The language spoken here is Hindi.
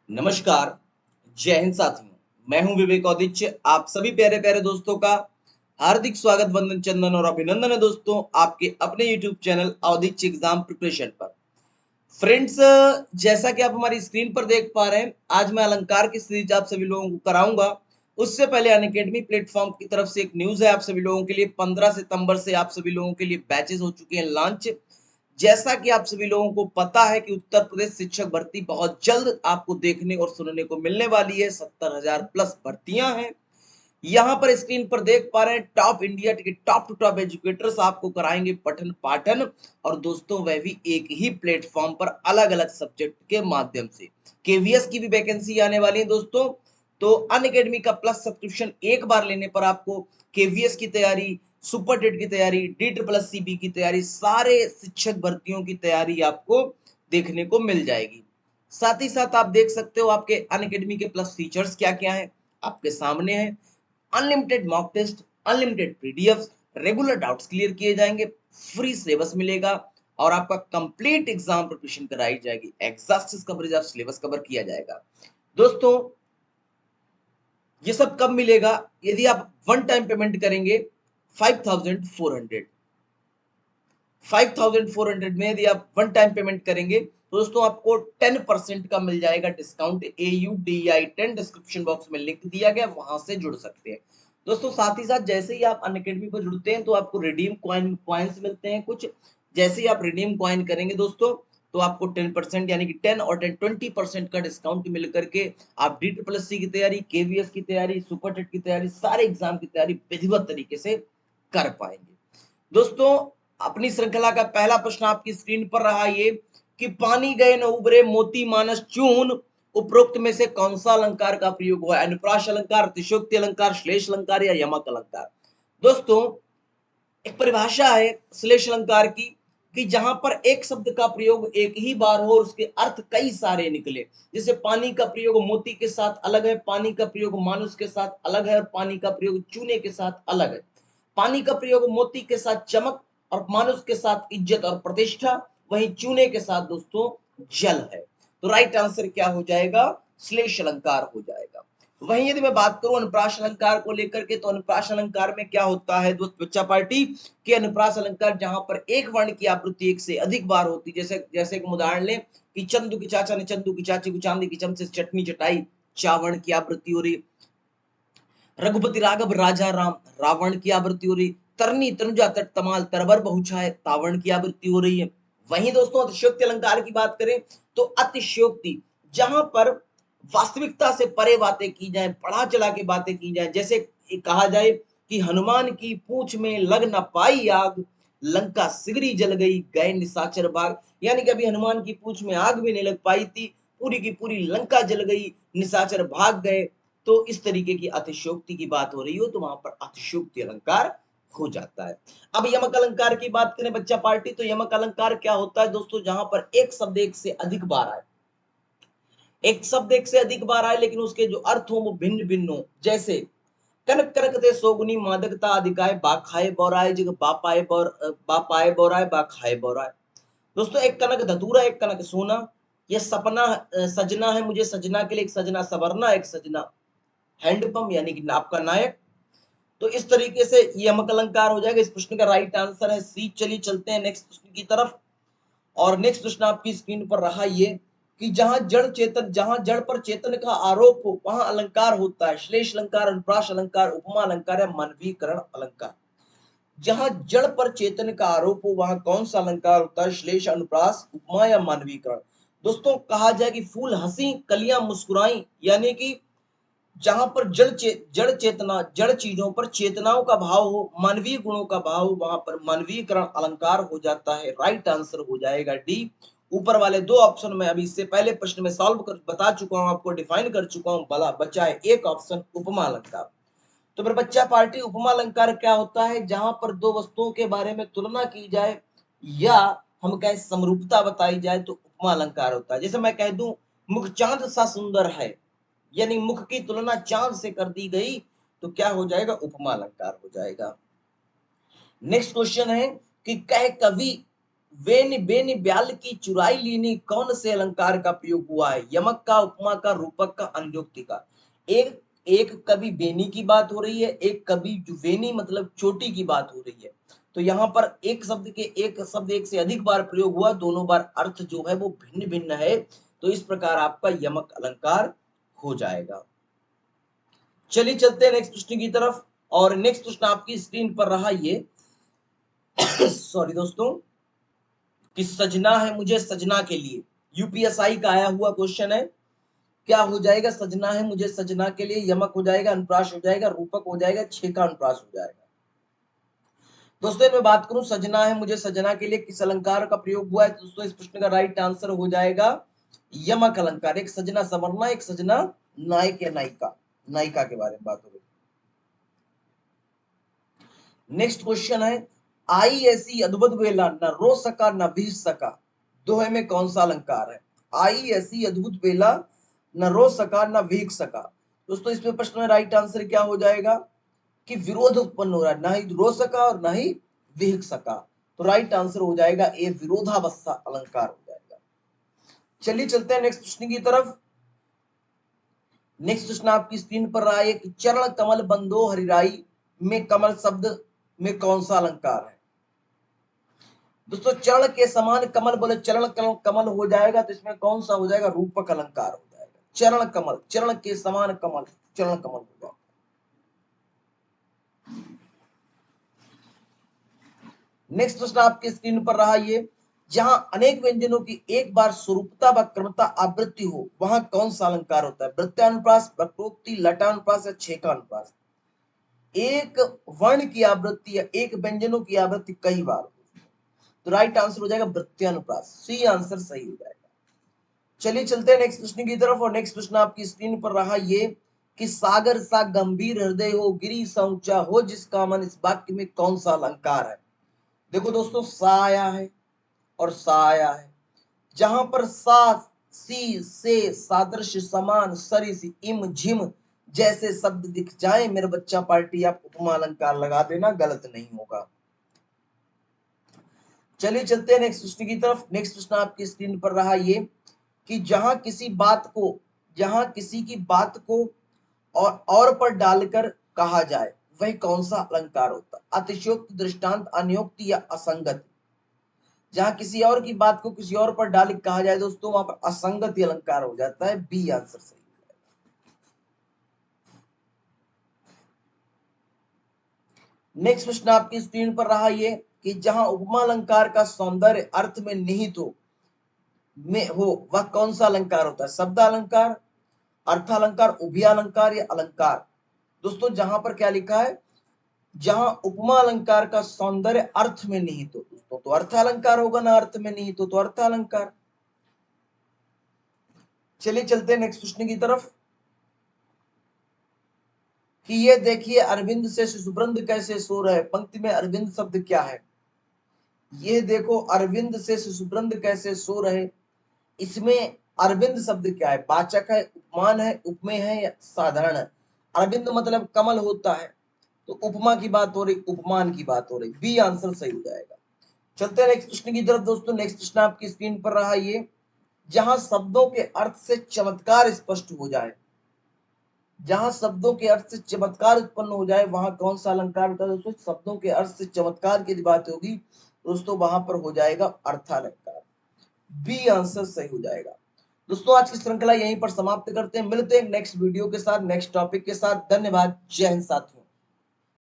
नमस्कार, जय हिंद साथियों। मैं हूं विवेक औदिच्य। आप सभी प्यारे प्यारे दोस्तों का हार्दिक स्वागत, वंदन, चंदन और अभिनंदन है दोस्तों आपके अपने YouTube channel Audichya exam preparation पर। फ्रेंड्स, जैसा कि आप हमारी स्क्रीन पर देख पा रहे हैं, आज मैं अलंकार की सीरीज आप सभी लोगों को कराऊंगा। उससे पहले अनअकैडमी प्लेटफॉर्म की तरफ से एक न्यूज है आप सभी लोगों के लिए। 15 सितंबर से आप सभी लोगों के लिए बैचेस हो चुके हैं लॉन्च। जैसा कि आप सभी लोगों को पता है कि उत्तर प्रदेश शिक्षक भर्ती बहुत जल्द आपको देखने और सुनने को मिलने वाली है। 70,000 प्लस भर्तियां हैं। यहाँ पर स्क्रीन पर देख पा रहे हैं, टॉप इंडिया के टॉप टू टॉप एजुकेटर्स आपको कराएंगे पठन पाठन। और दोस्तों, वह भी एक ही प्लेटफॉर्म पर अलग अलग सब्जेक्ट के माध्यम से। केवीएस की भी वैकेंसी आने वाली है दोस्तों। तो अनअकैडमी का प्लस सब्सक्रिप्शन एक बार लेने पर आपको केवीएस की तैयारी, सुपर टेट की तैयारी, डी ट्रिपल एस सीबी की तैयारी, सारे शिक्षक भर्तियों की तैयारी आपको देखने को मिल जाएगी। साथ ही साथ आप देख सकते हो आपके अनअकैडमी के प्लस फीचर्स क्या क्या है आपके सामने है। Unlimited mock test, unlimited PDF, regular doubts clear किए जाएंगे, फ्री सिलेबस मिलेगा और आपका कंप्लीट एग्जाम प्रिपरेशन कराई जाएगी। Exhaustive coverage of syllabus cover किया जाएगा। दोस्तों, ये सब कब मिलेगा? यदि आप वन टाइम पेमेंट करेंगे 5,400, 5,400 में यदि आप वन टाइम पेमेंट करेंगे तो दोस्तों आपको 10% का मिल जाएगा डिस्काउंट। AUDI 10 डिस्क्रिप्शन बॉक्स में लिंक दिया गया, वहां से जुड़ सकते हैं दोस्तों। साथ ही साथ जैसे ही आप अनअकैडमी पर जुड़ते हैं तो आपको रिडीम कॉइन्स मिलते हैं कुछ। जैसे ही आप रिडीम कॉइन करेंगे दोस्तों, तो आपको 10% यानी कि 10 और 10 20% का डिस्काउंट मिल करके आप डी ट्रिपल एस सी की तैयारी, केवीएस की तैयारी, सुपर टेट की तैयारी, सारे एग्जाम की तैयारी विधिवत तरीके से कर पाएंगे दोस्तों। अपनी श्रृंखला का पहला प्रश्न आपकी स्क्रीन पर रहा ये कि पानी गए न उबरे मोती मानस चून, उपरोक्त में से कौन सा अलंकार का प्रयोग हुआ है? अनुप्रास अलंकार, अतिशयोक्ति अलंकार, श्लेष अलंकार या यमक अलंकार? दोस्तों, एक परिभाषा है श्लेष अलंकार की कि जहां पर एक शब्द का प्रयोग एक ही बार हो और उसके अर्थ कई सारे निकले। जैसे पानी का प्रयोग मोती के साथ अलग है, पानी का प्रयोग मानुष के साथ अलग है और पानी का प्रयोग चूने के साथ अलग है। पानी का प्रयोग मोती के साथ चमक और मानुष के साथ इज्जत और प्रतिष्ठा, वहीं चूने के साथ दोस्तों जल है। तो राइट आंसर क्या हो जाएगा? श्लेष अलंकार हो जाएगा। वहीं यदि मैं बात करूं अनुप्रास अलंकार को लेकर के, तो अनुप्रास अलंकार में क्या होता है दोस्त बच्चा पार्टी के? अनुप्रास अलंकार जहां पर एक वर्ण की आवृत्ति एक से अधिक बार होती, जैसे जैसे एक उदाहरण लें कि चंदू की चाचा ने चंदू की चाची को चांदी की चमचे से चटनी चटाई, चावर्ण की आवृत्ति हो रही। रघुपति राघव राजा राम, रावण की आवृत्ति हो रही। तरनी तनुजा तट तमाल तरबर बहुछाए, तावण की आवृत्ति हो रही है। वहीं दोस्तों अतिशयोक्ति अलंकार की बात करें तो अतिशयोक्ति जहां पर वास्तविकता से परे बातें की जाए, बढ़ा चढ़ा के बातें की जाए, जैसे कहा जाए कि हनुमान की पूंछ में लग न पाई आग, लंका सिगरी जल गई गए निशाचर भाग। यानी कि अभी हनुमान की पूंछ में आग भी नहीं लग पाई थी, पूरी की पूरी लंका जल गई, निशाचर भाग गए। तो इस तरीके की अतिशयोक्ति की बात हो रही हो तो वहां पर अतिशयोक्ति अलंकार हो जाता है। अब यमक अलंकार की बात करें बच्चा पार्टी, तो यमक अलंकार क्या होता है दोस्तों? जहां पर एक शब्द एक से अधिक बार आए, एक शब्द एक से अधिक बार आए लेकिन उसके जो अर्थ हो वो भिन्न भिन्न हो। जैसे कनक करक दे सोगुनी मादकता अधिकाय, बा खाए बोराए जग बा पाए बोराए बा खाए बोराए। दोस्तों, एक कनक धतूरा, एक कनक सोना, ये सपना सजना है मुझे सजना के लिए, एक सजना सवरना, एक सजना हैंडपंप यानी कि आपका नायक। तो इस तरीके से ये यमक अलंकार हो जाएगा। इस प्रश्न का राइट आंसर है सी। चलिए चलते हैं नेक्स्ट प्रश्न की तरफ। और नेक्स्ट प्रश्न आपकी स्क्रीन पर रहा ये कि जहां जड़ पर चेतन का आरोप हो वहां अलंकार होता है। श्लेष अलंकार, अनुप्रास अलंकार, उपमा अलंकार या मानवीकरण अलंकार? जहां जड़ पर चेतन का आरोप हो वहां कौन सा अलंकार होता है? श्लेष, अनुप्रास, उपमा या मानवीकरण? दोस्तों, कहा जाए कि फूल हंसी कलियां मुस्कुराई, यानी कि जहां पर जड़ चेतना, जड़ चीजों पर चेतनाओं का भाव हो, मानवीय गुणों का भाव हो, वहां पर मानवीयकरण अलंकार हो जाता है। राइट आंसर हो जाएगा डी। ऊपर वाले दो ऑप्शन में अभी इससे पहले प्रश्न में सॉल्व कर बता चुका हूं, आपको डिफाइन कर चुका हूं, भला बचा है एक ऑप्शन उपमा अलंकार। तो फिर बच्चा पार्टी, उपमा अलंकार क्या होता है? जहां पर दो वस्तुओं के बारे में तुलना की जाए या हम कहें समरूपता बताई जाए तो उपमा अलंकार होता है। जैसे मैं कह दूं मुख चांद सा सुंदर है, यानी मुख की तुलना चांद से कर दी गई, तो क्या हो जाएगा? उपमा अलंकार हो जाएगा। नेक्स्ट क्वेश्चन है कि कह कवि वेन बेन ब्याल की चुराई लीनी कौन से अलंकार का प्रयोग हुआ है? यमक का, उपमा का, रूपक का, अन्योक्ति का। एक एक कभी बेनी की बात हो रही है, एक कभी जो वेनी मतलब चोटी की बात हो रही है। तो यहाँ पर एक शब्द एक से अधिक बार प्रयोग हुआ, दोनों बार अर्थ जो है वो भिन्न भिन्न है, तो इस प्रकार आपका यमक अलंकार हो जाएगा। चलिए चलते हैं नेक्स्ट प्रश्न की तरफ, और नेक्स्ट प्रश्न आपकी स्क्रीन पर रहा ये सॉरी दोस्तों, कि सजना है मुझे सजना के लिए, यूपीएसआई का आया हुआ क्वेश्चन है। क्या हो जाएगा? सजना है मुझे सजना के लिए, यमक हो जाएगा, अनुप्रास हो जाएगा, रूपक हो जाएगा, छेका अनुप्रास हो जाएगा। दोस्तों मैं बात करूं सजना है मुझे सजना के लिए किस अलंकार का प्रयोग हुआ है, तो दोस्तों इस प्रश्न का राइट आंसर हो जाएगा यमक अलंकार। एक सजना संवरना, एक सजना नायक या नायिका, नायिका के बारे में बात हो रही। नेक्स्ट क्वेश्चन है, आई ऐसी अद्भुत बेला न रो सका न भीग सका, दोहे में कौन सा अलंकार है? आई ऐसी अद्भुत बेला न रो सका न भीग सका। दोस्तों इसमें प्रश्न में राइट आंसर क्या हो जाएगा कि विरोध उत्पन्न हो रहा है, ना ही रो सका और ना ही भीग सका, तो राइट आंसर हो जाएगा ए, विरोधावस्था अलंकार हो जाएगा। चलिए चलते हैं नेक्स्ट प्रश्न की तरफ। नेक्स्ट प्रश्न आपकी स्क्रीन पर रहा है कि चरण कमल बंदो हरिराई में कमल शब्द में कौन सा अलंकार है? दोस्तों चरण के समान कमल बोले चरण कमल हो जाएगा, तो इसमें कौन सा हो जाएगा? रूपक अलंकार हो जाएगा। चरण कमल, चरण के समान कमल, चरण कमल हो जाएगा। नेक्स्ट प्रश्न आपकी स्क्रीन पर रहा ये, जहां अनेक व्यंजनों की एक बार स्वरूपता व क्रमता आवृत्ति हो वहां कौन सा अलंकार होता है? वृत्तानुप्रास, वक्रोक्ति, लटानुप्रास या छेकानुप्रास। एक वर्ण की आवृत्ति या एक व्यंजनों की आवृत्ति कई बार, तो राइट आंसर हो जाएगा वृत्तानुप्रास, सी आंसर सही हो जाएगा। चलिए चलते हैं नेक्स्ट प्रश्न की तरफ, और नेक्स्ट प्रश्न आपकी स्क्रीन पर रहा ये कि सागर सा गंभीर हृदय हो, गिरी सा ऊंचा हो जिसका मन, इस वाक्य में कौन सा अलंकार है? देखो दोस्तों सा आया है और सा आया है, जहां पर सा, सी, से, सादृश्य, समान, सरिस, इम, झिम जैसे शब्द दिख जाए मेरे बच्चा पार्टी, आप उपमा अलंकार लगा देना, गलत नहीं होगा। चलिए चलते हैं नेक्स्ट प्रश्न की तरफ। नेक्स्ट प्रश्न आपकी स्क्रीन पर रहा ये कि जहां किसी की बात को और पर डालकर कहा जाए वह कौन सा अलंकार होता है? अतिशयोक्त, दृष्टांत, अनियोक्ति या असंगति। जहां किसी और की बात को किसी और पर डाल कहा जाए दोस्तों वहां पर असंगति अलंकार हो जाता है, बी आंसर सही है। नेक्स्ट प्रश्न आपकी स्क्रीन पर रहा ये कि जहां उपमा अलंकार का सौंदर्य अर्थ में निहित हो वह कौन सा अलंकार होता है? शब्द अलंकार, अर्थ अलंकार, उभय अलंकार या अलंकार। दोस्तों जहां पर क्या लिखा है, जहां उपमा अलंकार का सौंदर्य अर्थ में निहित हो दोस्तों तो अर्थ अलंकार होगा ना, अर्थ में निहित हो तो अर्थ अलंकार। चलिए चलते हैं नेक्स्ट प्रश्न की तरफ कि ये देखिए अरविंद से शिशुवृंद कैसे सो रहे, पंक्ति में अरविंद शब्द क्या है? ये देखो अरविंद से शिशुवृंद कैसे सो रहे, इसमें अरविंद शब्द क्या है? वाचक है, उपमान है, उपमेय है या साधारण है? अरविंद मतलब कमल होता है, तो उपमा की बात हो रही, उपमान की बात हो रही, बी आंसर सही हो जाएगा। चलते हैं नेक्स्ट प्रश्न की तरफ दोस्तों। नेक्स्ट प्रश्न आपकी स्क्रीन पर रहा ये, जहां शब्दों के अर्थ से चमत्कार स्पष्ट हो जाए, जहां शब्दों के अर्थ से चमत्कार उत्पन्न हो जाए वहां कौन सा अलंकार होता है दोस्तों? शब्दों के अर्थ से चमत्कार की बात होगी दोस्तों वहां पर हो जाएगा अर्थालंकार, बी आंसर सही हो जाएगा। दोस्तों आज की श्रृंखला यहीं पर समाप्त करते हैं, मिलते हैं नेक्स्ट वीडियो के साथ, नेक्स्ट टॉपिक के साथ। धन्यवाद, जय हिंद साथियों।